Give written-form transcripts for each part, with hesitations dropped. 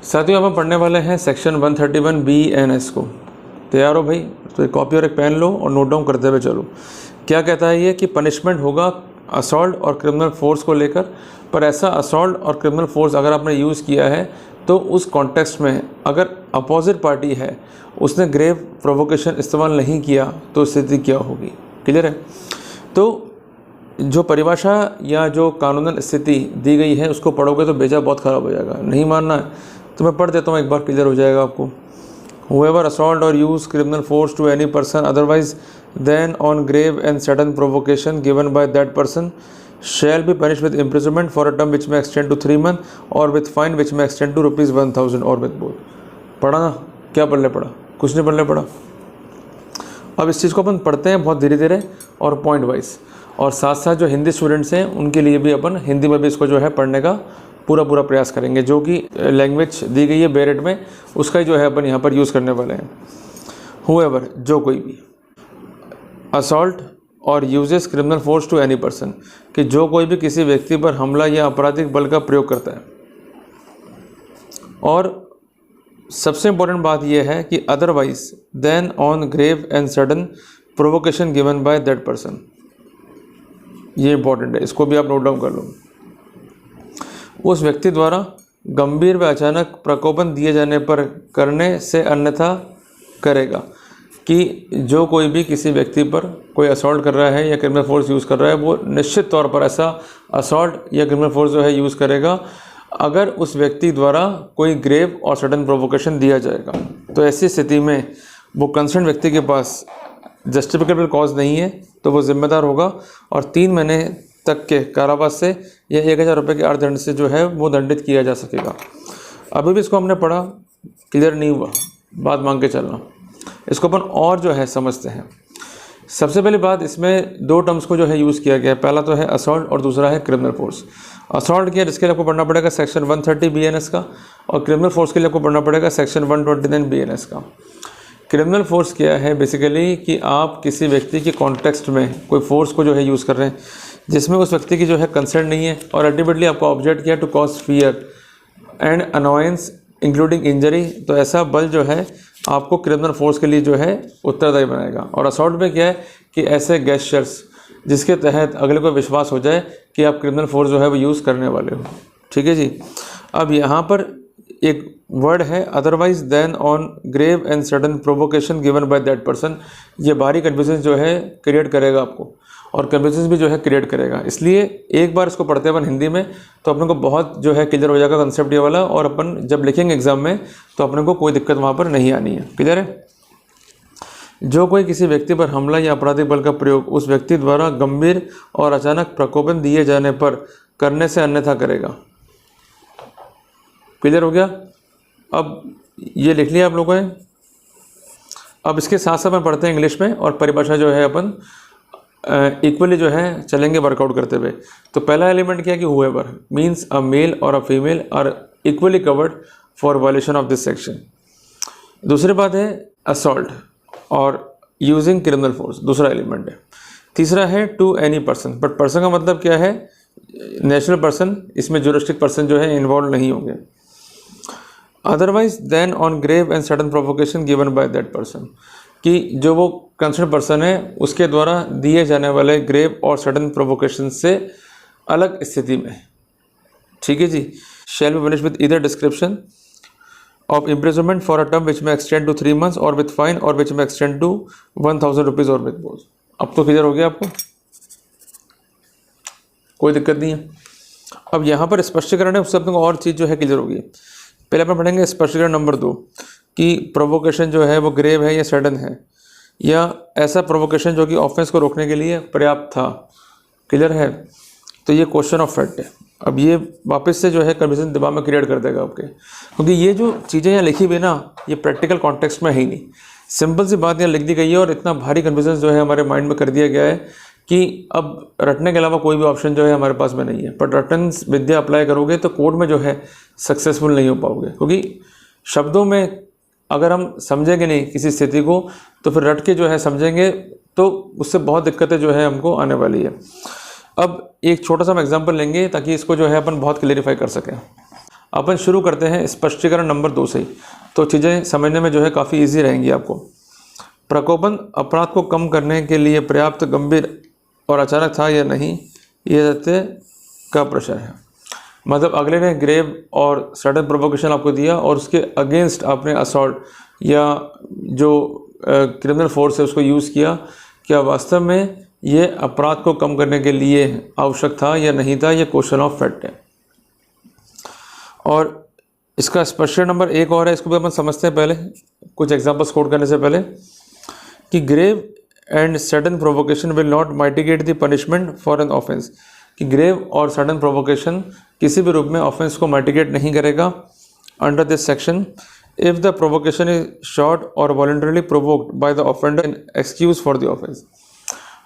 साथियों, अब हम पढ़ने वाले हैं सेक्शन 131 BNS को। तैयार हो भाई? तो एक कॉपी और एक पेन लो और नोट डाउन करते हुए चलो। क्या कहता है ये कि पनिशमेंट होगा असॉल्ट और क्रिमिनल फोर्स को लेकर, पर ऐसा असॉल्ट और क्रिमिनल फोर्स अगर आपने यूज़ किया है तो उस कॉन्टेक्स्ट में अगर अपोजिट पार्टी है उसने ग्रेव प्रोवोकेशन इस्तेमाल नहीं किया तो स्थिति क्या होगी। क्लियर है? तो जो परिभाषा या जो कानूनन स्थिति दी गई है उसको पढ़ोगे तो बेजा बहुत ख़राब हो जाएगा। नहीं मानना है तो मैं पढ़ देता हूँ, एक बार क्लियर हो जाएगा आपको। Whoever assault or use criminal force to any person otherwise than on grave and sudden provocation given by that person shall be punished with imprisonment for a term which may extend to 3 months or with fine which may extend to ₹1000 or with both। पढ़ा ना? क्या पढ़ने पड़ा? कुछ नहीं पढ़ने पड़ा। अब इस चीज़ को अपन पढ़ते हैं बहुत धीरे धीरे और पॉइंट वाइज, और साथ साथ जो हिंदी स्टूडेंट्स हैं उनके लिए भी अपन हिंदी में भी इसको जो है पढ़ने का पूरा प्रयास करेंगे। जो कि लैंग्वेज दी गई है बेरेट में उसका ही जो है अपन यहाँ पर यूज़ करने वाले हैं। Whoever, जो कोई भी, असॉल्ट और uses criminal force to any person, कि जो कोई भी किसी व्यक्ति पर हमला या आपराधिक बल का प्रयोग करता है। और सबसे इम्पोर्टेंट बात यह है कि otherwise than on grave and sudden provocation given by that person. ये इंपॉर्टेंट है, इसको भी आप नोट डाउन कर लो। उस व्यक्ति द्वारा गंभीर व अचानक प्रकोपन दिए जाने पर करने से अन्यथा करेगा, कि जो कोई भी किसी व्यक्ति पर कोई असॉल्ट कर रहा है या क्रिमिनल फोर्स यूज़ कर रहा है वो निश्चित तौर पर ऐसा असॉल्ट या क्रिमिनल फोर्स जो है यूज़ करेगा अगर उस व्यक्ति द्वारा कोई ग्रेव और सडन प्रोवोकेशन दिया जाएगा। तो ऐसी स्थिति में वो कंसर्न व्यक्ति के पास जस्टिफिकेबल कॉज नहीं है तो वो जिम्मेदार होगा और 3 महीने तक के कारावास से या 1000 रुपये के अर्थदंड से जो है वो दंडित किया जा सकेगा। अभी भी इसको हमने पढ़ा, क्लियर नहीं हुआ, बात मांग के चलना। इसको अपन और जो है समझते हैं। सबसे पहली बात, इसमें 2 टर्म्स को जो है यूज़ किया गया है। पहला तो है असॉल्ट और दूसरा है क्रिमिनल फोर्स। असॉल्ट किया जिसके लिए आपको पढ़ना पड़ेगा सेक्शन 130 BNS का, और क्रिमिनल फोर्स के लिए आपको पढ़ना पड़ेगा सेक्शन 129 BNS का। क्रिमिनल फोर्स क्या है? बेसिकली कि आप किसी व्यक्ति के कॉन्टेक्स्ट में कोई फोर्स को जो है यूज़ कर रहे हैं जिसमें उस व्यक्ति की जो है कंसर्न नहीं है, और अल्टीमेटली आपको ऑब्जेक्ट किया to cause fear and annoyance including injury, तो ऐसा बल जो है आपको क्रिमिनल फोर्स के लिए जो है उत्तरदायी बनाएगा। और असॉल्ट में क्या है कि ऐसे गेस्चर्स जिसके तहत अगले को विश्वास हो जाए कि आप क्रिमिनल फोर्स जो है वो यूज़ करने वाले हो। ठीक है जी। अब यहाँ पर एक वर्ड है otherwise than on grave and sudden provocation given by that person. ये भारी कन्फ्यूजन जो है क्रिएट करेगा आपको, और कन्फ्यूजन भी जो है क्रिएट करेगा। इसलिए एक बार इसको पढ़ते अपन हिंदी में तो अपने को बहुत जो है क्लियर हो जाएगा कंसेप्ट ये वाला, और अपन जब लिखेंगे एग्जाम में तो अपने को कोई दिक्कत वहाँ पर नहीं आनी है। क्लियर है? जो कोई किसी व्यक्ति पर हमला या आपराधिक बल का प्रयोग उस व्यक्ति द्वारा गंभीर और अचानक प्रकोपन दिए जाने पर करने से अन्यथा करेगा। क्लियर हो गया? अब ये लिख लिया आप लोगों ने। अब इसके साथ साथ अपन पढ़ते हैं इंग्लिश में, और परिभाषा जो है अपन इक्वली जो है चलेंगे वर्कआउट करते हुए। तो पहला एलिमेंट क्या है कि हुएवर मीन्स अ मेल और a female are equally covered for violation of this section. दूसरी बात है असॉल्ट और यूजिंग क्रिमिनल फोर्स, दूसरा एलिमेंट है। तीसरा है to any person, but person का मतलब क्या है? नेशनल पर्सन, इसमें ज्यूरिस्डिक्ट पर्सन जो है इन्वॉल्व नहीं होंगे। Otherwise than on grave and sudden provocation given by that person, कि जो वो कंसर्न पर्सन है उसके द्वारा दिए जाने वाले ग्रेव और सडन प्रोवोकेशन से अलग स्थिति में। ठीक है जी। Shall be punished with either description of imprisonment for a term which may extend to 3 months और विथ फाइन और which may extend to 1000 rupees और विथ बोझ। अब तो क्लियर हो गया आपको? कोई दिक्कत नहीं है। अब यहाँ पर स्पष्टीकरण है, उससे अपने को और चीज़ जो है क्लियर होगी। पहले अपन पढ़ेंगे स्पष्टीकरण नंबर 2 कि प्रोवोकेशन जो है वो ग्रेव है या सडन है, या ऐसा प्रोवोकेशन जो कि ऑफेंस को रोकने के लिए पर्याप्त था। क्लियर है? तो ये क्वेश्चन ऑफ फैक्ट है। अब ये वापस से जो है कन्फ्यूजन दिमाग में क्रिएट कर देगा आपके, क्योंकि ये जो चीज़ें यहाँ लिखी हुई ना ये प्रैक्टिकल कॉन्टेक्स्ट में है ही नहीं। सिंपल सी बात यहाँ लिख दी गई है और इतना भारी कन्फ्यूजन जो है हमारे माइंड में कर दिया गया है कि अब रटने के अलावा कोई भी ऑप्शन जो है हमारे पास में नहीं है। पर रटन विद्या अप्लाई करोगे तो कोर्ट में जो है सक्सेसफुल नहीं हो पाओगे, क्योंकि शब्दों में अगर हम समझेंगे नहीं किसी स्थिति को तो फिर रट के जो है समझेंगे तो उससे बहुत दिक्कतें जो है हमको आने वाली है। अब एक छोटा सा हम एग्जांपल लेंगे ताकि इसको जो है अपन बहुत क्लेरिफाई कर सकें। अपन शुरू करते हैं स्पष्टीकरण नंबर 2 से ही, तो चीज़ें समझने में जो है काफ़ी ईजी रहेंगी आपको। प्रकोपन अपराध को कम करने के लिए पर्याप्त गंभीर और अचानक था या नहीं, ये सत्य का प्रश्न है। मतलब अगले ने ग्रेव और सडन प्रोवोकेशन आपको दिया और उसके अगेंस्ट आपने असॉल्ट या जो क्रिमिनल फोर्स है उसको यूज़ किया, क्या वास्तव में ये अपराध को कम करने के लिए आवश्यक था या नहीं था, ये क्वेश्चन ऑफ फैक्ट है। और इसका स्पष्टीकरण नंबर 1 और है, इसको भी अपन समझते हैं पहले कुछ एग्जांपल्स कोट करने से पहले, कि grave and sudden provocation will not mitigate the punishment for an offence, कि ग्रेव और सडन प्रोवोकेशन किसी भी रूप में ऑफेंस को माइटिगेट नहीं करेगा under this section if the provocation is short और voluntarily provoked by the offender in excuse for the offence.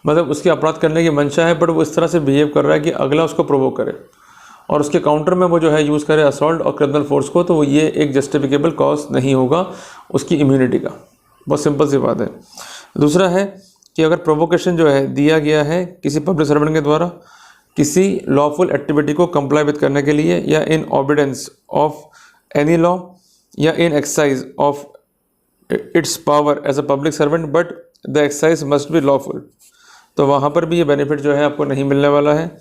मतलब उसकी अपराध करने की मंशा है, बट वो इस तरह से बिहेव कर रहा है कि अगला उसको प्रोवोक करे और उसके काउंटर में वो जो है यूज़ करे असॉल्ट और क्रिमिनल फोर्स को, तो वो ये एक जस्टिफिकेबल कॉज नहीं होगा उसकी इम्यूनिटी का। बहुत सिंपल सी बात है। दूसरा है कि अगर प्रोवोकेशन जो है दिया गया है किसी पब्लिक सर्वेंट के द्वारा किसी लॉफुल एक्टिविटी को कंप्लाई विद करने के लिए या in obedience of any law या in exercise of its power as a public servant, but the exercise must be lawful, तो वहाँ पर भी ये बेनिफिट जो है आपको नहीं मिलने वाला है।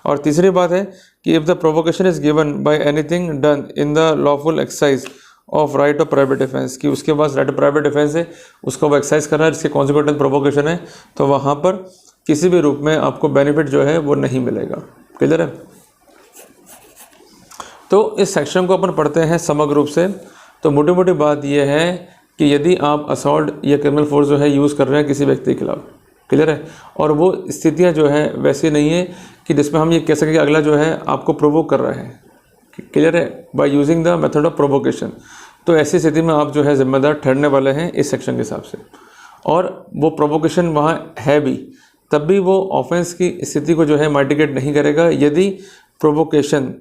और तीसरी बात है कि if the provocation is given by anything done in the lawful exercise of right of private defence, कि उसके पास राइट ऑफ प्राइवेट डिफेंस है, उसका वो एक्सरसाइज कर रहा है, जिसके कॉन्सिक्वेंट प्रोवोकेशन है, तो वहाँ पर किसी भी रूप में आपको बेनिफिट जो है वो नहीं मिलेगा। क्लियर है? तो इस सेक्शन को अपन पढ़ते हैं समग्र रूप से। तो मोटी मोटी बात यह है कि यदि आप असॉल्ट या क्रिमिनल फोर्स जो है यूज़ कर रहे हैं किसी व्यक्ति के खिलाफ, क्लियर है, और वो स्थितियाँ जो है वैसी नहीं है कि जिसमें हम ये कह सकें कि अगला जो है आपको प्रोवोक कर रहा है, क्लियर है, by using the method of provocation, तो ऐसी स्थिति में आप जो है जिम्मेदार ठहरने वाले हैं इस सेक्शन के हिसाब से। और वो प्रोवोकेशन वहाँ है भी, तब भी वो ऑफेंस की स्थिति को जो है माइटिगेट नहीं करेगा यदि प्रोवोकेशन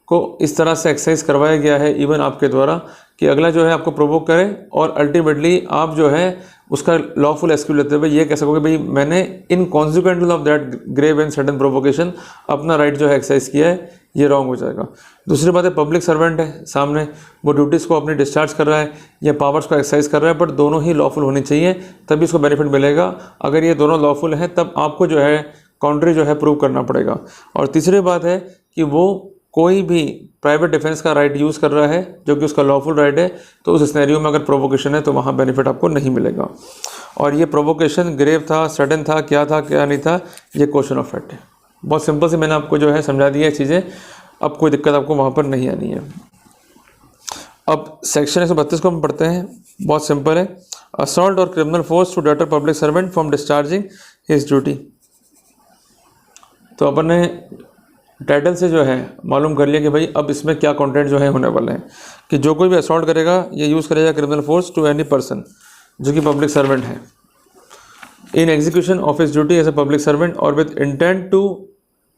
को इस तरह से एक्सरसाइज करवाया गया है इवन आपके द्वारा कि अगला जो है आपको प्रोवोक करे और अल्टीमेटली आप जो है उसका लॉफुल एक्सक्यूज लेते हुए ये कह सकोगे भाई मैंने in consequential of that grave and sudden provocation अपना राइट जो है एक्सरसाइज किया है, ये रॉन्ग हो जाएगा। दूसरी बात है पब्लिक सर्वेंट है सामने, वो ड्यूटीज़ को अपनी डिस्चार्ज कर रहा है या पावर्स को एक्सरसाइज कर रहा है, बट दोनों ही लॉफुल होनी चाहिए तभी इसको बेनिफिट मिलेगा। अगर ये दोनों लॉफुल हैं तब आपको जो है कॉन्ट्री जो है प्रूव करना पड़ेगा। और तीसरी बात है कि वो कोई भी प्राइवेट डिफेंस का राइट यूज़ कर रहा है जो कि उसका लॉफुल राइट है, तो उस सिनेरियो में अगर प्रोवोकेशन है तो वहाँ बेनिफिट आपको नहीं मिलेगा। और ये प्रोवोकेशन ग्रेव था, सडन था, क्या नहीं था, ये क्वेश्चन ऑफ फैक्ट है। बहुत सिंपल से मैंने आपको जो है समझा दिया है चीज़ें, अब कोई दिक्कत आपको वहाँ पर नहीं आनी है। अब सेक्शन 132 को हम पढ़ते हैं, बहुत सिंपल है। असॉल्ट और criminal force to deter public servant from discharging his duty. तो अपन ने टाइटल से जो है मालूम कर लिया कि भाई अब इसमें क्या कंटेंट जो है होने वाले हैं, कि जो कोई भी असॉल्ट करेगा ये यूज़ करेगा criminal force to any person जो कि पब्लिक सर्वेंट है in execution of his duty as a public servant और विद इंटेंट टू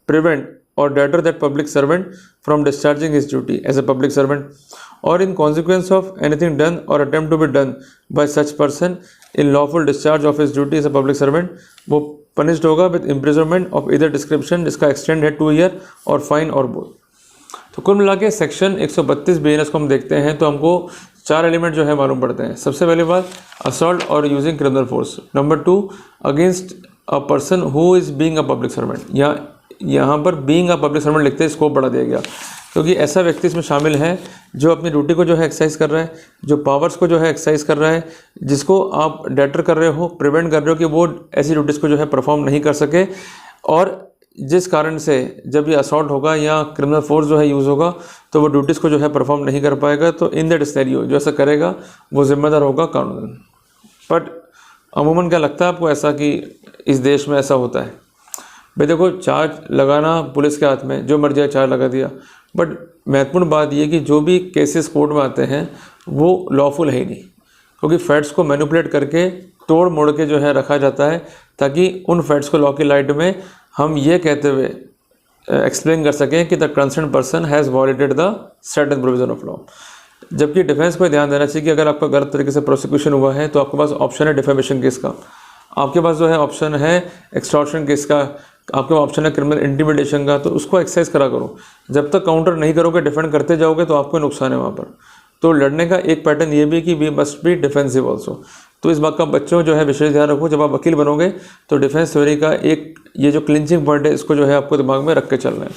प्रिवेंट और deter that public servant from discharging his duty as a public servant और in consequence of anything done और attempt to be done by such person in lawful discharge of his duty as a public servant, वो punished होगा with imprisonment of इधर description जिसका extend है 2 year और fine और both. तो कुल मिला के सेक्शन 132 BNS को हम देखते हैं तो हमको 4 एलिमेंट जो है मालूम पड़ते हैं। सबसे पहली बात असॉल्ट और using criminal force. Number 2 against a person who is being a public servant, यहाँ पर बीइंग अ पब्लिक सर्वेंट लिखते हैं, स्कोप बढ़ा दिया गया क्योंकि ऐसा व्यक्ति इसमें शामिल है जो अपनी ड्यूटी को जो है एक्सरसाइज कर रहा है, जो पावर्स को जो है एक्सरसाइज कर रहा है, जिसको आप डेटर कर रहे हो, प्रिवेंट कर रहे हो कि वो ऐसी ड्यूटीज़ को जो है परफॉर्म नहीं कर सके, और जिस कारण से जब ये असॉल्ट होगा या क्रिमिनल फोर्स जो है यूज़ होगा तो वो ड्यूटीज़ को जो है परफॉर्म नहीं कर पाएगा। तो इन दैट सिनेरियो जो ऐसा करेगा वो जिम्मेदार होगा कानूनन। बट अमूमन क्या लगता है आपको ऐसा कि इस देश में ऐसा होता है? भाई देखो, चार्ज लगाना पुलिस के हाथ में, जो मर्जी चार्ज लगा दिया, बट महत्वपूर्ण बात यह कि जो भी केसेस कोर्ट में आते हैं वो लॉफुल है ही नहीं, क्योंकि फैक्ट्स को मैनिपुलेट करके तोड़ मोड़ के जो है रखा जाता है ताकि उन फैक्ट्स को लॉ की लाइट में हम ये कहते हुए एक्सप्लेन कर सकें कि the concern person has violated the certain provision of law. जबकि डिफेंस को ध्यान देना चाहिए कि अगर आपका गलत तरीके से प्रोसिक्यूशन हुआ है तो आपके पास ऑप्शन है डिफेमेशन केस का, आपके पास जो है ऑप्शन है एक्सटॉर्शन केस का, आपके ऑप्शन है क्रिमिनल इंटिमिडेशन का, तो उसको एक्सरसाइज करा करो। जब तक काउंटर नहीं करोगे, डिफेंड करते जाओगे तो आपको नुकसान है वहाँ पर। तो लड़ने का एक पैटर्न ये भी है कि we must be defensive also. तो इस बात का बच्चों जो है विशेष ध्यान रखो, जब आप वकील बनोगे तो डिफेंस थ्योरी का एक ये जो क्लिंचिंग पॉइंट है इसको जो है आपको दिमाग में रख के चलना है।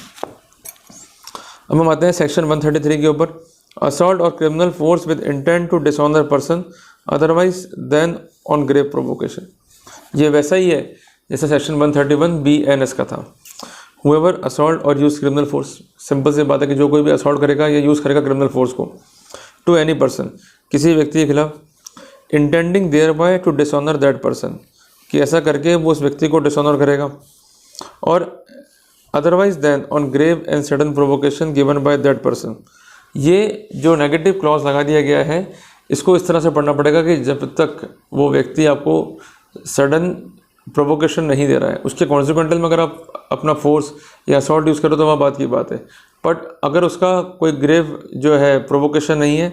अब हम आते हैं सेक्शन 133 के ऊपर, असॉल्ट और criminal force with intent to dishonour person otherwise than on grave provocation. ये वैसा ही है जैसे सेक्शन 131 BNS का था। हुएवर असॉल्ट और यूज क्रिमिनल फोर्स, सिंपल सी बात है कि जो कोई भी असॉल्ट करेगा या यूज़ करेगा क्रिमिनल फोर्स को टू एनी पर्सन, किसी व्यक्ति के खिलाफ, intending thereby to dishonour that person, कि ऐसा करके वो उस व्यक्ति को डिसऑनर करेगा, और otherwise than on grave and sudden provocation given by that person. ये जो नेगेटिव क्लॉज लगा दिया गया है इसको इस तरह से पढ़ना पड़ेगा कि जब तक वो व्यक्ति आपको सडन प्रोवोकेशन नहीं दे रहा है, उसके कॉन्सिक्वेंटल में अगर आप अपना फोर्स या असॉल्ट यूज़ करो तो वह बात की बात है। बट अगर उसका कोई ग्रेव जो है प्रोवोकेशन नहीं है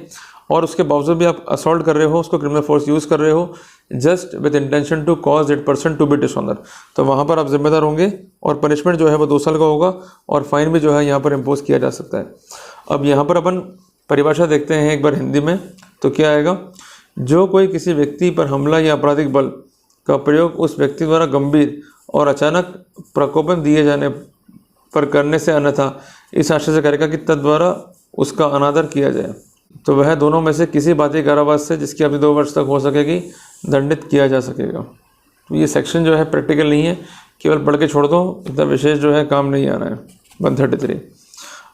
और उसके बावजूद भी आप असॉल्ट कर रहे हो, उसको क्रिमिनल फोर्स यूज़ कर रहे हो just with intention to cause that person to be dishonour, तो वहाँ पर आप जिम्मेदार होंगे और पनिशमेंट जो है वो 2 साल का होगा और फाइन भी जो है यहाँ पर इम्पोज किया जा सकता है। अब यहाँ पर अपन परिभाषा देखते हैं एक बार हिंदी में, तो क्या आएगा, जो कोई किसी व्यक्ति पर हमला या आपराधिक बल का प्रयोग उस व्यक्ति द्वारा गंभीर और अचानक प्रकोपन दिए जाने पर करने से अन्यथा इस आशय से करेगा कि तद्वारा उसका अनादर किया जाए, तो वह दोनों में से किसी बाती कारावास से जिसकी अवधि 2 वर्ष तक हो सकेगी दंडित किया जा सकेगा। तो ये सेक्शन जो है प्रैक्टिकल नहीं है, केवल पढ़ के छोड़ दो, इतना विशेष जो है काम नहीं आना है। 133।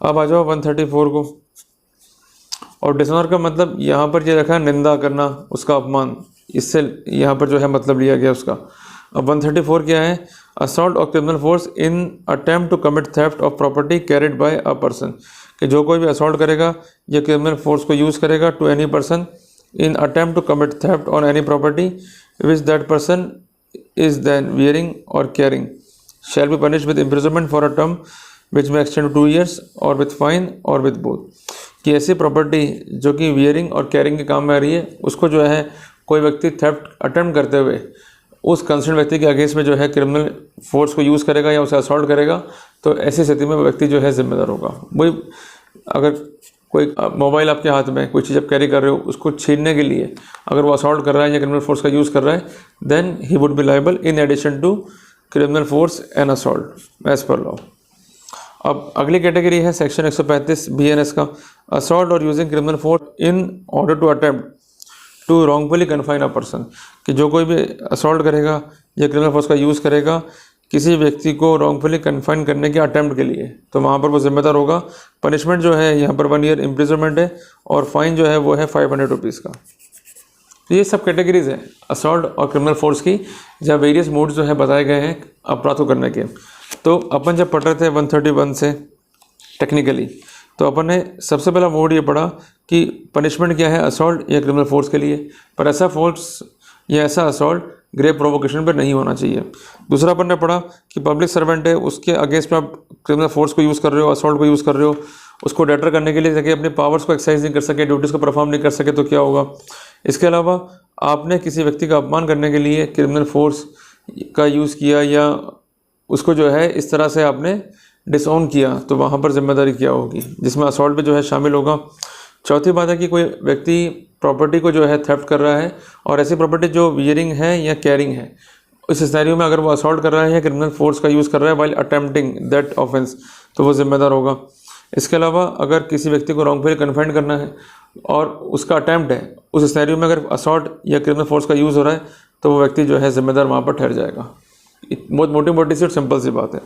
अब आ जाओ 134 को। और डिसऑनर का मतलब यहाँ पर ये रखा है निंदा करना, उसका अपमान, इससे यहाँ पर जो है मतलब लिया गया उसका। अब 134 क्या है, असॉल्ट और criminal force in attempt to commit theft of property carried by a person, कि जो कोई भी असॉल्ट करेगा या क्रिमिनल फोर्स को यूज़ करेगा to any person in attempt to commit theft on any property which that person is then wearing और carrying shall be punished with imprisonment for a term which may extend to 2 years और with fine और with both, कि ऐसी property जो कि wearing और carrying के काम में आ रही है उसको जो है कोई व्यक्ति थेफ्ट अटेम्प्ट करते हुए उस कंसर्न व्यक्ति के अगेंस्ट में जो है क्रिमिनल फोर्स को यूज़ करेगा या उसे असॉल्ट करेगा, तो ऐसी स्थिति में वो व्यक्ति जो है जिम्मेदार होगा। वही अगर कोई मोबाइल आपके हाथ में कोई चीज़ आप कैरी कर रहे हो, उसको छीनने के लिए अगर वो असॉल्ट कर रहा है या क्रिमिनल फोर्स का यूज़ कर रहा है, then he would be liable in addition to criminal force and assault as per law. अब अगली कैटेगरी है सेक्शन 135 BNS का, असॉल्ट और using criminal force in order to attempt to wrongfully confine a person, कि जो कोई भी assault करेगा या क्रिमिनल फोर्स का यूज़ करेगा किसी व्यक्ति को रॉन्गफुली कन्फाइन करने के अटेम्प्ट के लिए, तो वहाँ पर वो जिम्मेदार होगा। पनिशमेंट जो है यहाँ पर 1 year इम्प्रिजनमेंट है और फाइन जो है वो है 500 रुपीज़ का। तो ये सब कैटेगरीज हैं असॉल्ट और क्रिमिनल फोर्स की, जहाँ वेरियस मोड्स जो है बताए गए हैं अपराध को करने के। तो अपन जब पढ़ रहे थे 131 से टेक्निकली, तो अपन ने सबसे पहला मोड ये पढ़ा कि पनिशमेंट क्या है असॉल्ट या क्रिमिनल फोर्स के लिए, पर ऐसा फोर्स या ऐसा असॉल्ट ग्रेव प्रोवोकेशन पर नहीं होना चाहिए। दूसरा अपन ने पढ़ा कि पब्लिक सर्वेंट है, उसके अगेंस्ट में आप क्रिमिनल फोर्स को यूज़ कर रहे हो, असॉल्ट को यूज़ कर रहे हो, उसको डेटर करने के लिए ताकि अपनी पावर्स को एक्सरसाइज नहीं कर सके, ड्यूटीज़ को परफॉर्म नहीं कर सके, तो क्या होगा। इसके अलावा आपने किसी व्यक्ति का अपमान करने के लिए क्रिमिनल फोर्स का यूज़ किया या उसको जो है इस तरह से आपने डिसऑन किया, तो वहाँ पर जिम्मेदारी क्या होगी, जिसमें असॉल्ट भी जो है शामिल होगा। चौथी बात है कि कोई व्यक्ति प्रॉपर्टी को जो है थेफ्ट कर रहा है और ऐसी प्रॉपर्टी जो वियरिंग है या कैरिंग है, इस सिनेरियो में अगर वो असॉल्ट कर रहा है या क्रिमिनल फोर्स का यूज़ कर रहा है वाइल अटेम्प्टिंग दैट ऑफेंस, तो वो जिम्मेदार होगा। इसके अलावा अगर किसी व्यक्ति को रॉन्गफुली कन्फाइन करना है और उसका अटैम्प्ट है, उस सिनेरियो में अगर असॉल्ट या क्रिमिनल फोर्स का यूज़ हो रहा है, तो वो व्यक्ति जो है जिम्मेदार वहाँ पर ठहर जाएगा। बहुत मोटी मोटी सी और सिंपल सी बात है।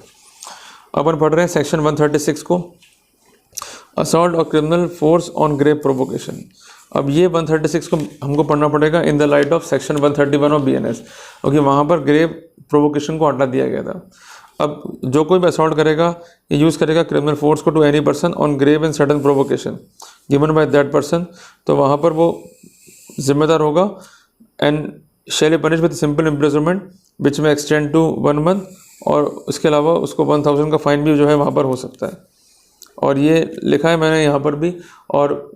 अपन पढ़ रहे हैं सेक्शन 136 को, असॉल्ट और criminal force on grave provocation. अब ये 136 को हमको पढ़ना पड़ेगा in the light of section 131 of BNS, क्योंकि वहाँ पर ग्रेव प्रोवोकेशन को हटा दिया गया था। अब जो कोई भी असॉल्ट करेगा ये यूज़ करेगा क्रिमिनल फोर्स को to any person on grave and sudden provocation given by that person, तो वहाँ पर वो जिम्मेदार होगा and shall be punished with simple imprisonment which may extend to 1 month, और उसके अलावा उसको 1000 का फाइन भी जो है वहाँ पर हो सकता है। और ये लिखा है मैंने यहाँ पर भी, और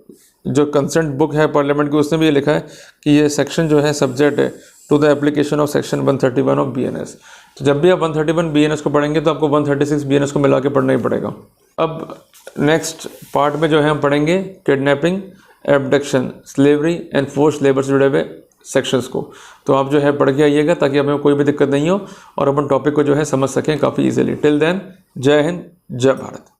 जो कंसेंट बुक है पार्लियामेंट की उसने भी ये लिखा है कि ये सेक्शन जो है सब्जेक्ट है to the application of section 131 of BNS। तो जब भी आप 131 BNS को पढ़ेंगे तो आपको 136 BNS को मिला के पढ़ना ही पड़ेगा। अब नेक्स्ट पार्ट में जो है हम पढ़ेंगे kidnapping, abduction, slavery and force labour से जुड़े हुए सेक्शंस को। तो आप जो है पढ़ के आइएगा ताकि हमें कोई भी दिक्कत नहीं हो और अपन टॉपिक को जो है समझ सकें काफ़ी इजीली। टिल देन, जय हिंद, जय भारत।